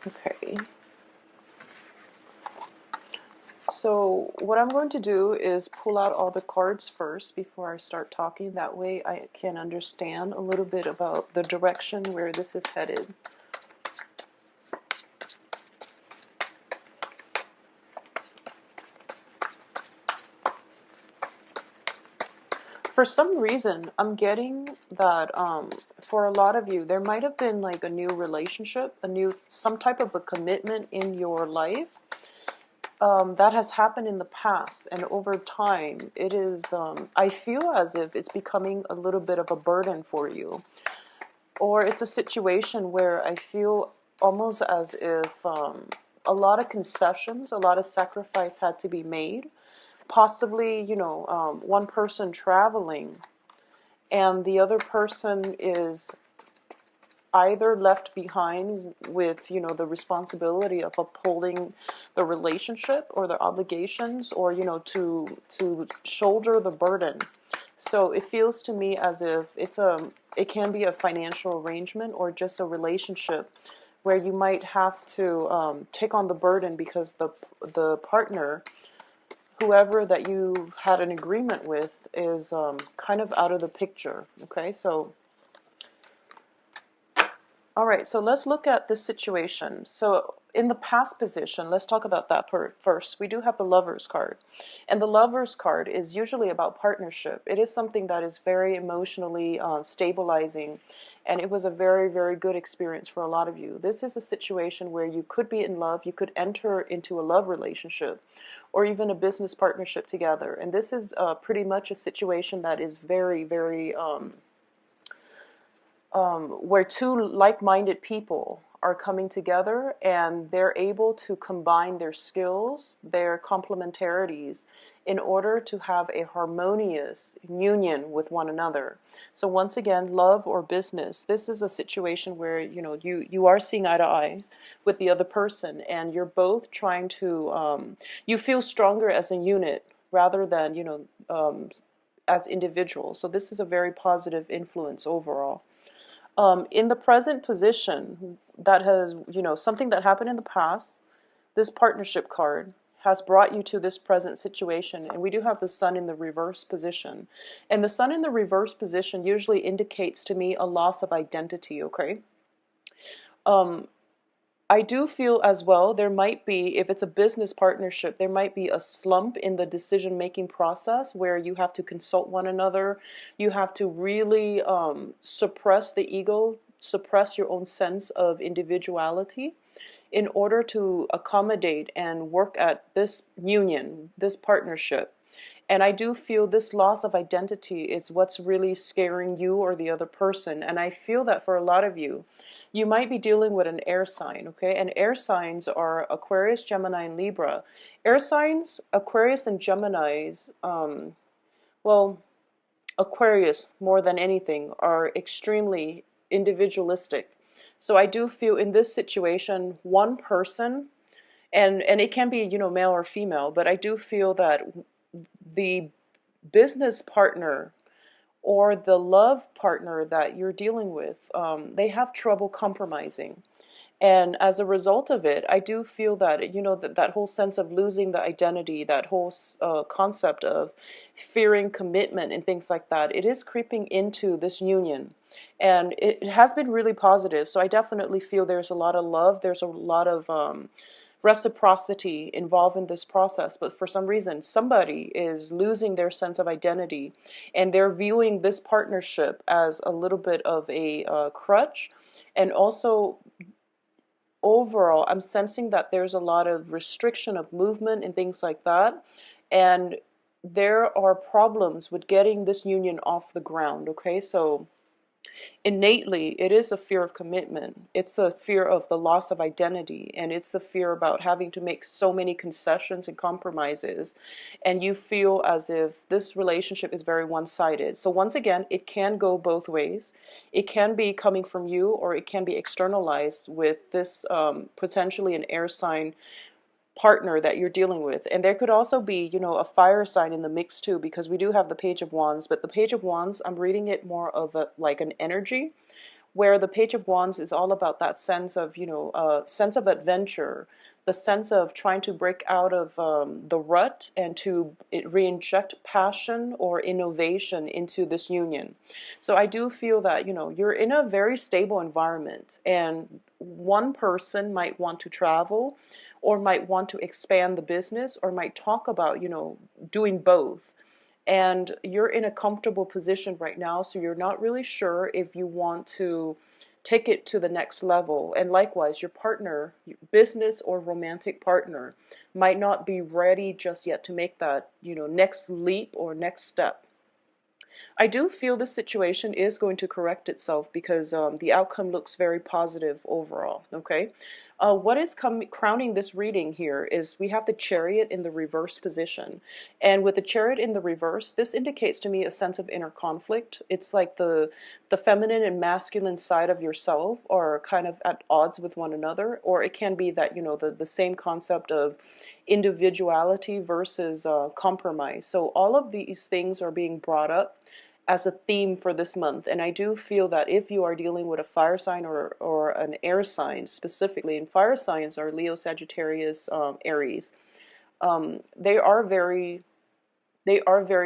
Okay. So what I'm going to do is pull out all the cards first before I start talking. That way I can understand a little bit about the direction where this is headed. For some reason, I'm getting that for a lot of you, there might have been like a new relationship, some type of a commitment in your life that has happened in the past, and over time, it is. I feel as if it's becoming a little bit of a burden for you, or it's a situation where I feel almost as if a lot of concessions, a lot of sacrifice had to be made. Possibly, one person traveling and the other person is either left behind with the responsibility of upholding the relationship or the obligations, or to shoulder the burden. So it feels to me as if it can be a financial arrangement or just a relationship where you might have to take on the burden because the partner, whoever that you had an agreement with, is kind of out of the picture. Okay, so all right, so let's look at this situation. So in the past position, let's talk about that first. We do have the Lovers card. And the Lovers card is usually about partnership. It is something that is very emotionally stabilizing. And it was a very, very good experience for a lot of you. This is a situation where you could be in love. You could enter into a love relationship or even a business partnership together. And this is pretty much a situation that is very, very where two like-minded people are coming together and they're able to combine their skills, their complementarities, in order to have a harmonious union with one another. So once again, love or business, this is a situation where you are seeing eye to eye with the other person, and you're both trying to you feel stronger as a unit rather than as individuals. So this is a very positive influence overall. In the present position, that has, something that happened in the past, this partnership card has brought you to this present situation. And we do have the sun in the reverse position. And the sun in the reverse position usually indicates to me a loss of identity, okay? I do feel as well there might be, if it's a business partnership, there might be a slump in the decision-making process where you have to consult one another. You have to really suppress the ego, suppress your own sense of individuality in order to accommodate and work at this union, this partnership. And I do feel this loss of identity is what's really scaring you or the other person. And I feel that for a lot of you, you might be dealing with an air sign, okay? And air signs are Aquarius, Gemini, and Libra. Air signs, Aquarius and Geminis, well, Aquarius more than anything, are extremely individualistic. So I do feel in this situation, one person, and it can be, male or female, but I do feel that the business partner or the love partner that you're dealing with, they have trouble compromising. And as a result of it, I do feel that, that whole sense of losing the identity, that whole concept of fearing commitment and things like that, it is creeping into this union. And it has been really positive. So I definitely feel there's a lot of love. There's a lot of reciprocity involved in this process, but for some reason somebody is losing their sense of identity and they're viewing this partnership as a little bit of a crutch. And also overall I'm sensing that there's a lot of restriction of movement and things like that, and there are problems with getting this union off the ground. Okay, so innately it is a fear of commitment, it's the fear of the loss of identity, and it's the fear about having to make so many concessions and compromises, and you feel as if this relationship is very one-sided. So once again, it can go both ways. It can be coming from you, or it can be externalized with this potentially an air sign partner that you're dealing with. And there could also be, a fire sign in the mix too, because we do have the Page of Wands, but the Page of Wands, I'm reading it more of like an energy, where the Page of Wands is all about that sense of, sense of adventure, the sense of trying to break out of the rut and to re-inject passion or innovation into this union. So I do feel that, you're in a very stable environment, and one person might want to travel or might want to expand the business or might talk about, doing both. And you're in a comfortable position right now, so you're not really sure if you want to take it to the next level. And likewise, your partner, business or romantic partner, might not be ready just yet to make that, next leap or next step. I do feel this situation is going to correct itself because the outcome looks very positive overall, okay? What is crowning this reading here is we have the Chariot in the reverse position. And with the Chariot in the reverse, this indicates to me a sense of inner conflict. It's like the feminine and masculine side of yourself are kind of at odds with one another, or it can be that, the same concept of individuality versus compromise. So all of these things are being brought up as a theme for this month. And I do feel that if you are dealing with a fire sign or an air sign specifically, and fire signs are Leo, Sagittarius, Aries, they are very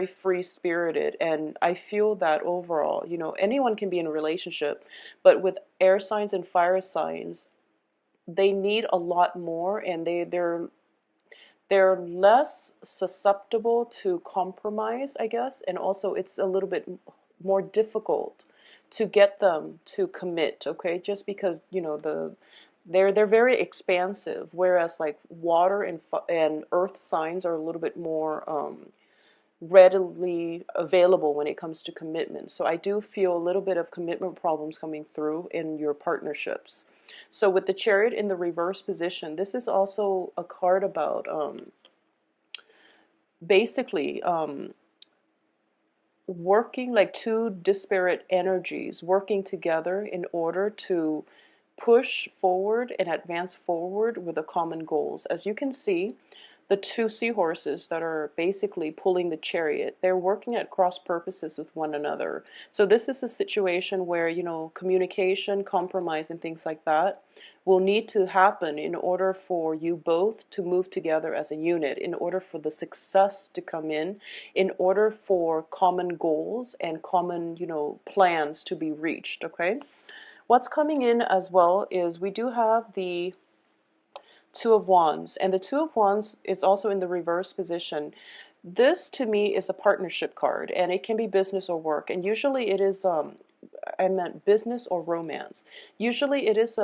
free spirited. And I feel that overall, anyone can be in a relationship, but with air signs and fire signs, they need a lot more, and they're less susceptible to compromise, I guess, and also it's a little bit more difficult to get them to commit, okay? Just because, they're very expansive, whereas like water and earth signs are a little bit more readily available when it comes to commitment. So I do feel a little bit of commitment problems coming through in your partnerships. So with the Chariot in the reverse position, this is also a card about basically working like two disparate energies working together in order to push forward and advance forward with the common goals. As you can see, the two seahorses that are basically pulling the chariot, they're working at cross purposes with one another. So this is a situation where, communication, compromise, and things like that will need to happen in order for you both to move together as a unit, in order for the success to come in order for common goals and common, plans to be reached, okay? What's coming in as well is we do have the Two of Wands, and the Two of Wands is also in the reverse position. This to me is a partnership card, and it can be business or work, and usually it is I meant business or romance. Usually it is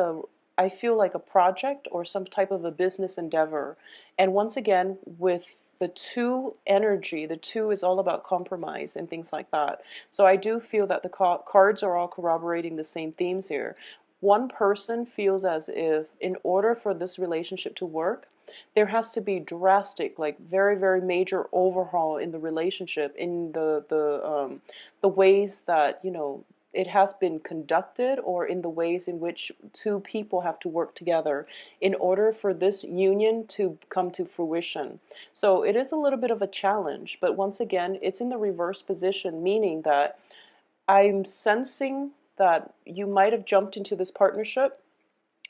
I feel like a project or some type of a business endeavor. And once again, with the two energy, the two is all about compromise and things like that. So I do feel that the cards are all corroborating the same themes here. One person feels as if in order for this relationship to work, there has to be drastic, like very, very major overhaul in the relationship, in the ways that, it has been conducted, or in the ways in which two people have to work together in order for this union to come to fruition. So it is a little bit of a challenge, but once again, it's in the reverse position, meaning that I'm sensing that you might have jumped into this partnership,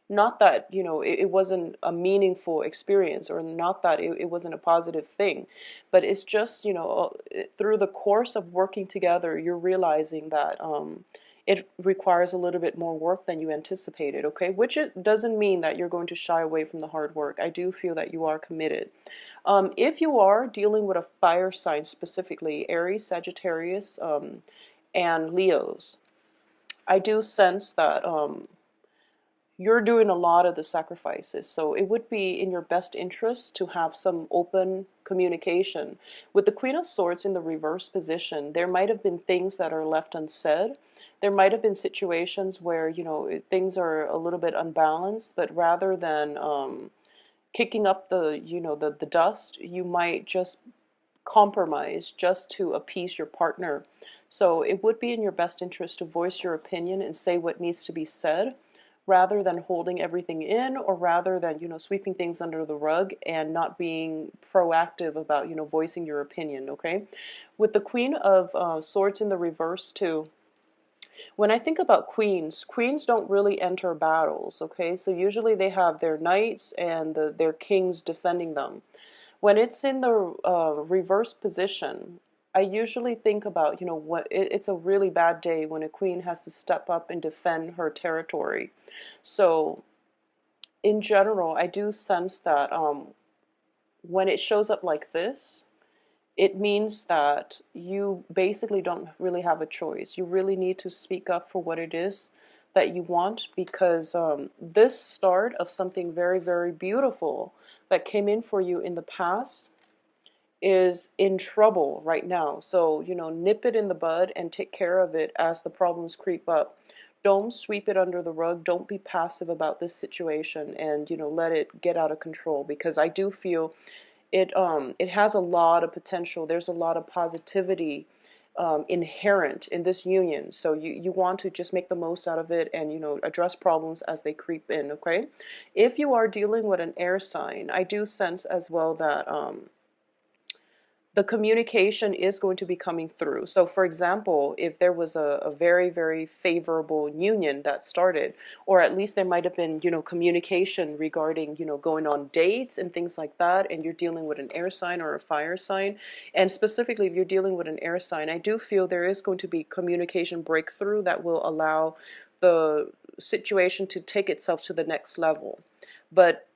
not that, it wasn't a meaningful experience, or not that it wasn't a positive thing, but it's just, through the course of working together, you're realizing that it requires a little bit more work than you anticipated, okay? Which it doesn't mean that you're going to shy away from the hard work. I do feel that you are committed. If you are dealing with a fire sign, specifically Aries, Sagittarius, and Leos, I do sense that you're doing a lot of the sacrifices. So it would be in your best interest to have some open communication. With the Queen of Swords in the reverse position, there might have been things that are left unsaid. There might have been situations where, things are a little bit unbalanced, but rather than kicking up the dust, you might just compromise just to appease your partner. So it would be in your best interest to voice your opinion and say what needs to be said, rather than holding everything in, or rather than, sweeping things under the rug and not being proactive about, voicing your opinion, okay? With the Queen of Swords in the reverse too, When I think about queens, queens don't really enter battles, okay? So usually they have their knights and their kings defending them. When it's in the reverse position, I usually think about, it's a really bad day when a queen has to step up and defend her territory. So in general, I do sense that when it shows up like this, it means that you basically don't really have a choice. You really need to speak up for what it is that you want, because this start of something very, very beautiful that came in for you in the past is in trouble right now. So, nip it in the bud and take care of it as the problems creep up. Don't sweep it under the rug. Don't be passive about this situation and, let it get out of control, because I do feel it has a lot of potential. There's a lot of positivity inherent in this union. So you want to just make the most out of it and, address problems as they creep in, okay? If you are dealing with an air sign, I do sense as well that the communication is going to be coming through. So for example, if there was a very, very favorable union that started, or at least there might have been, communication regarding, going on dates and things like that, and you're dealing with an air sign or a fire sign, and specifically if you're dealing with an air sign, I do feel there is going to be communication breakthrough that will allow the situation to take itself to the next level. But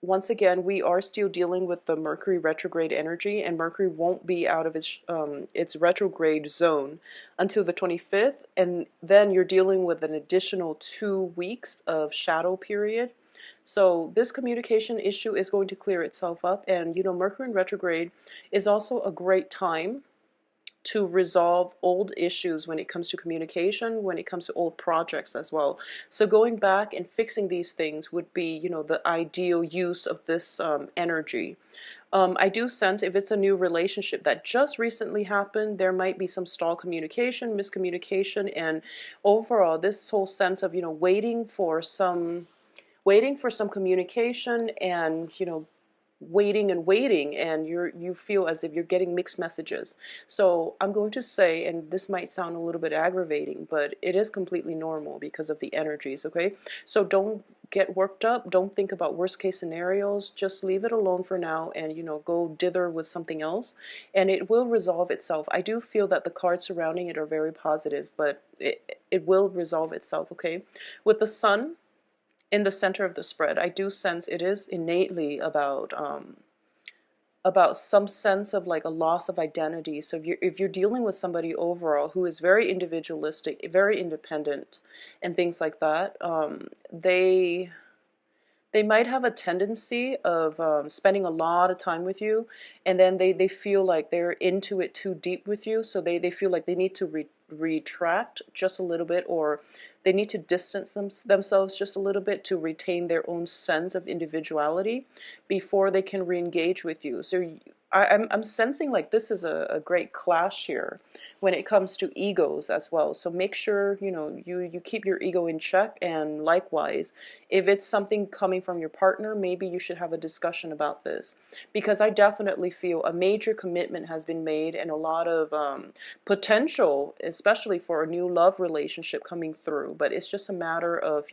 once again, we are still dealing with the Mercury retrograde energy, and Mercury won't be out of its retrograde zone until the 25th, and then you're dealing with an additional 2 weeks of shadow period. So this communication issue is going to clear itself up, and Mercury in retrograde is also a great time to resolve old issues when it comes to communication, when it comes to old projects as well. So going back and fixing these things would be, the ideal use of this energy. I do sense if it's a new relationship that just recently happened, there might be some stall communication, miscommunication, and overall this whole sense of, waiting for some communication, and waiting and waiting, and you feel as if you're getting mixed messages. So I'm going to say, and this might sound a little bit aggravating, but it is completely normal because of the energies, okay? So don't get worked up, don't think about worst case scenarios, just leave it alone for now, and go dither with something else, and it will resolve itself. I do feel that the cards surrounding it are very positive, but it will resolve itself, okay? With the sun in the center of the spread, I do sense it is innately about some sense of like a loss of identity. So if you're dealing with somebody overall who is very individualistic, very independent, and things like that, they might have a tendency of spending a lot of time with you, and then they feel like they're into it too deep with you, so they feel like they need to retract just a little bit, or they need to distance themselves just a little bit to retain their own sense of individuality before they can re-engage with you. So I'm sensing like this is a great clash here when it comes to egos as well. So make sure you keep your ego in check, and likewise, if it's something coming from your partner, maybe you should have a discussion about this, because I definitely feel a major commitment has been made, and a lot of potential, especially for a new love relationship coming through. But it's just a matter of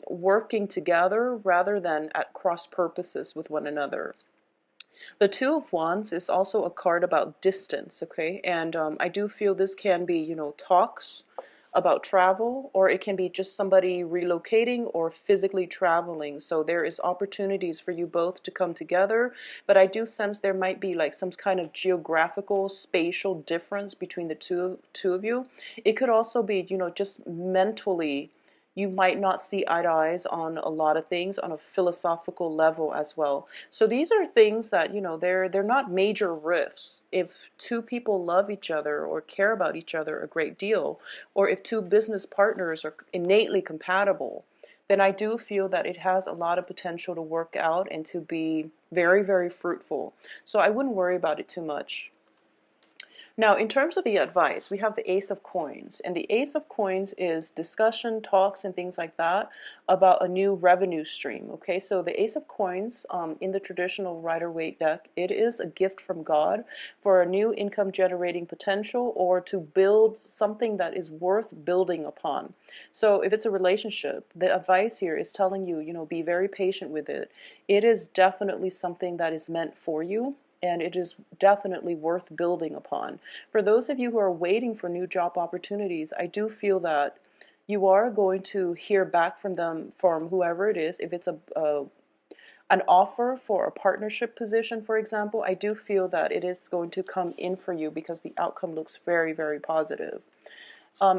working together rather than at cross purposes with one another. The Two of Wands is also a card about distance, okay? And I do feel this can be, talks about travel, or it can be just somebody relocating or physically traveling. So there is opportunities for you both to come together, but I do sense there might be like some kind of geographical, spatial difference between the two of you. It could also be, just mentally you might not see eye to eyes on a lot of things on a philosophical level as well. So these are things that, they're not major rifts. If two people love each other or care about each other a great deal, or if two business partners are innately compatible, then I do feel that it has a lot of potential to work out and to be very, very fruitful. So I wouldn't worry about it too much. Now, in terms of the advice, we have the Ace of Coins, and the Ace of Coins is discussion, talks, and things like that about a new revenue stream. Okay, so the Ace of Coins in the traditional Rider-Waite deck, it is a gift from God for a new income generating potential or to build something that is worth building upon. So if it's a relationship, the advice here is telling you, be very patient with it. It is definitely something that is meant for you, and it is definitely worth building upon. For those of you who are waiting for new job opportunities, I do feel that you are going to hear back from them, from whoever it is. If it's an offer for a partnership position, for example, I do feel that it is going to come in for you because the outcome looks very, very positive.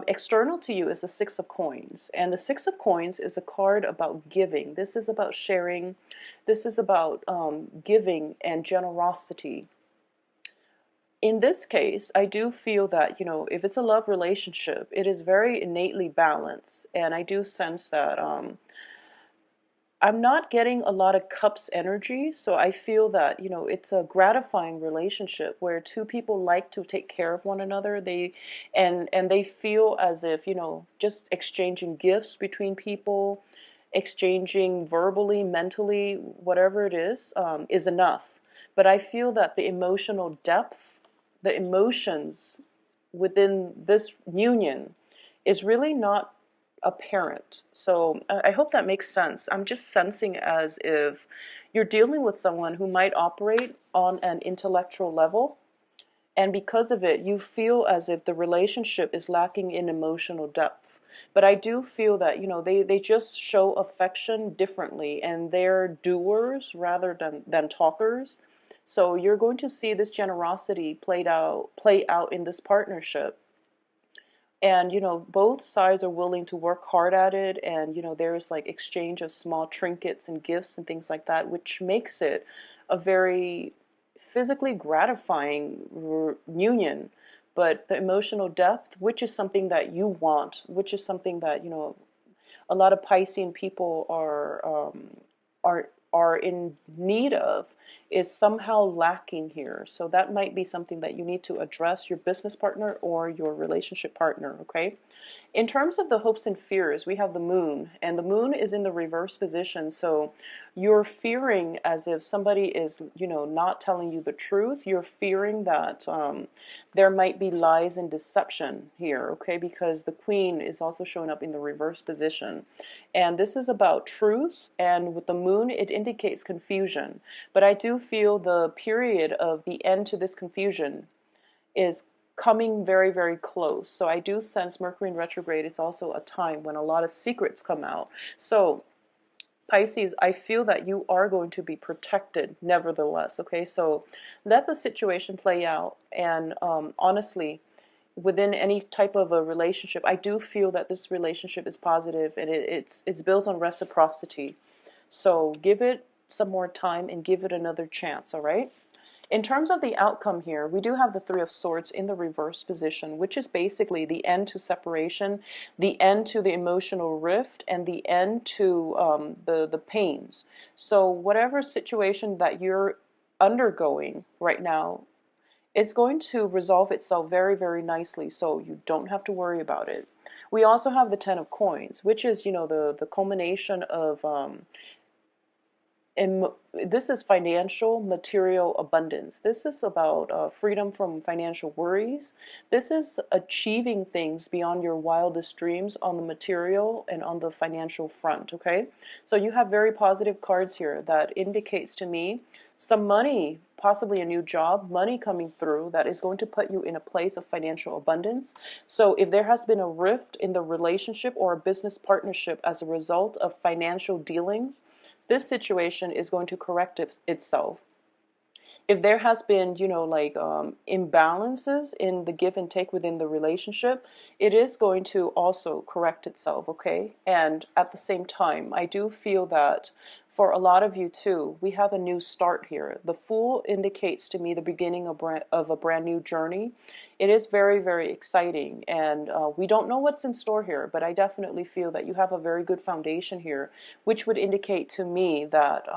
External to you is the Six of Coins, and the Six of Coins is a card about giving. This is about sharing. This is about giving and generosity. In this case, I do feel that, if it's a love relationship, it is very innately balanced, and I do sense that I'm not getting a lot of cups energy, so I feel that, it's a gratifying relationship where two people like to take care of one another. And they feel as if, just exchanging gifts between people, exchanging verbally, mentally, whatever it is enough. But I feel that the emotional depth, the emotions within this union is really not apparent. So I hope that makes sense. I'm just sensing as if you're dealing with someone who might operate on an intellectual level, and because of it, you feel as if the relationship is lacking in emotional depth. But I do feel that, they just show affection differently, and they're doers rather than talkers. So you're going to see this generosity play out in this partnership. And both sides are willing to work hard at it, and there's like exchange of small trinkets and gifts and things like that, which makes it a very physically gratifying union. But the emotional depth, which is something that you want, which is something that a lot of Piscean people are in need of, is somehow lacking here. So that might be something that you need to address your business partner or your relationship partner, okay? In terms of the hopes and fears, we have the moon, and the moon is in the reverse position. So you're fearing as if somebody is, not telling you the truth. You're fearing that there might be lies and deception here, okay? Because the queen is also showing up in the reverse position. And this is about truths, and with the moon, it indicates confusion. But I do feel the period of the end to this confusion is coming very, very close. So I do sense Mercury in retrograde is also a time when a lot of secrets come out. So Pisces, I feel that you are going to be protected nevertheless, okay? So let the situation play out. And honestly, within any type of a relationship, I do feel that this relationship is positive, and it's built on reciprocity. So give it some more time and give it another chance, all right? In terms of the outcome here, we do have the Three of Swords in the reverse position, which is basically the end to separation, the end to the emotional rift, and the end to the pains. So whatever situation that you're undergoing right now, it's going to resolve itself very, very nicely, so you don't have to worry about it. We also have the Ten of Coins, which is, the culmination of and this is financial, material abundance. This is about freedom from financial worries. This is achieving things beyond your wildest dreams on the material and on the financial front, okay? So you have very positive cards here that indicates to me some money, possibly a new job, money coming through that is going to put you in a place of financial abundance. So if there has been a rift in the relationship or a business partnership as a result of financial dealings, this situation is going to correct itself. If there has been, imbalances in the give and take within the relationship, it is going to also correct itself, okay? And at the same time, I do feel that For a lot of you too, we have a new start here. The Fool indicates to me the beginning of a brand new journey. It is very, very exciting, and we don't know what's in store here, but I definitely feel that you have a very good foundation here, which would indicate to me that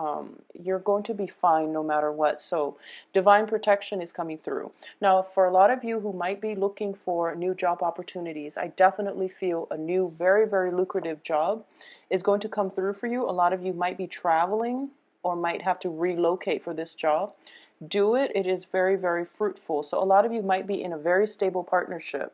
you're going to be fine no matter what. So divine protection is coming through. Now, for a lot of you who might be looking for new job opportunities, I definitely feel a new, very, very lucrative job is going to come through for you. A lot of you might be traveling or might have to relocate for this job. Do it. It is very, very fruitful. So a lot of you might be in a very stable partnership.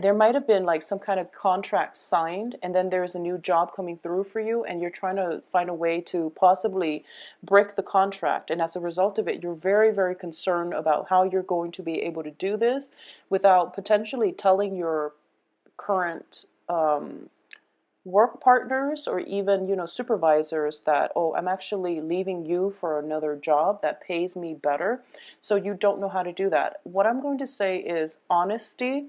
There might have been like some kind of contract signed, and then there's a new job coming through for you, and you're trying to find a way to possibly break the contract. And as a result of it, you're very, very concerned about how you're going to be able to do this without potentially telling your current work partners or even, you know, supervisors that, oh, I'm actually leaving you for another job that pays me better. So you don't know how to do that. What I'm going to say is honesty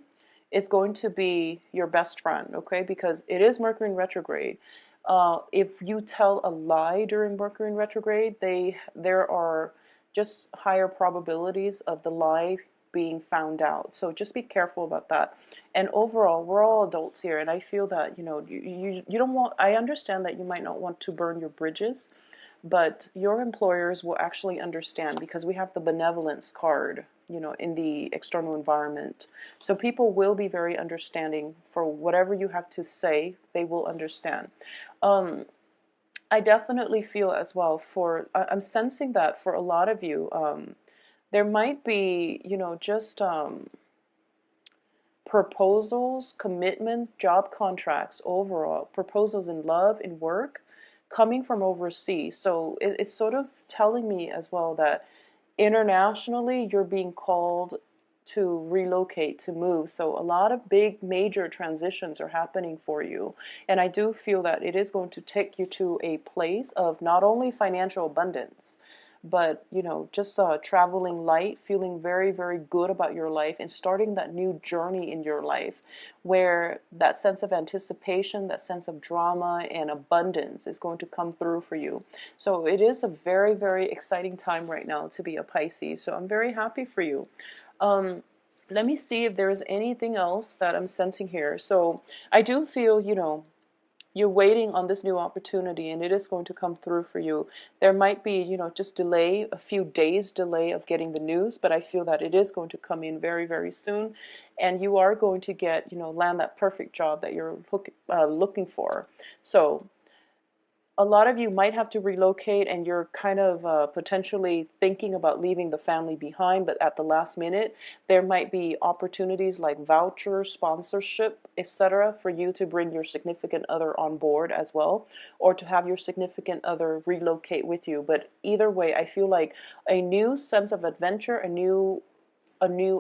is going to be your best friend, okay? Because it is Mercury in retrograde. If you tell a lie during Mercury in retrograde, there are just higher probabilities of the lie being found out. So just be careful about that. And overall, we're all adults here, and I feel that, you know, you don't want, I understand that you might not want to burn your bridges, but your employers will actually understand because we have the benevolence card, you know, in the external environment. So people will be very understanding for whatever you have to say. They will understand. I definitely feel as well I'm sensing that for a lot of you, there might be, you know, just proposals, commitment, job contracts, overall, proposals in love, in work, coming from overseas. So it's sort of telling me as well that internationally you're being called to relocate, to move. So a lot of big major transitions are happening for you. And I do feel that it is going to take you to a place of not only financial abundance, but, you know, just traveling light, feeling very, very good about your life and starting that new journey in your life where that sense of anticipation, that sense of drama and abundance is going to come through for you. So it is a very, very exciting time right now to be a Pisces. So I'm very happy for you. Let me see if there's anything else that I'm sensing here. So I do feel, you know, you're waiting on this new opportunity and it is going to come through for you. There might be, you know, just delay, a few days delay of getting the news, but I feel that it is going to come in very, very soon. And you are going to get, you know, land that perfect job that you're looking for. So a lot of you might have to relocate and you're kind of potentially thinking about leaving the family behind, but at the last minute, there might be opportunities like voucher, sponsorship, etc. for you to bring your significant other on board as well, or to have your significant other relocate with you. But either way, I feel like a new sense of adventure, a new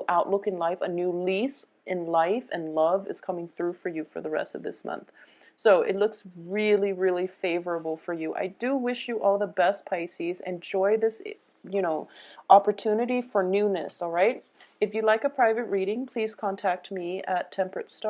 outlook in life, a new lease in life and love is coming through for you for the rest of this month. So it looks really, really favorable for you. I do wish you all the best, Pisces. Enjoy this, you know, opportunity for newness, all right? If you'd like a private reading, please contact me at Temperate Star.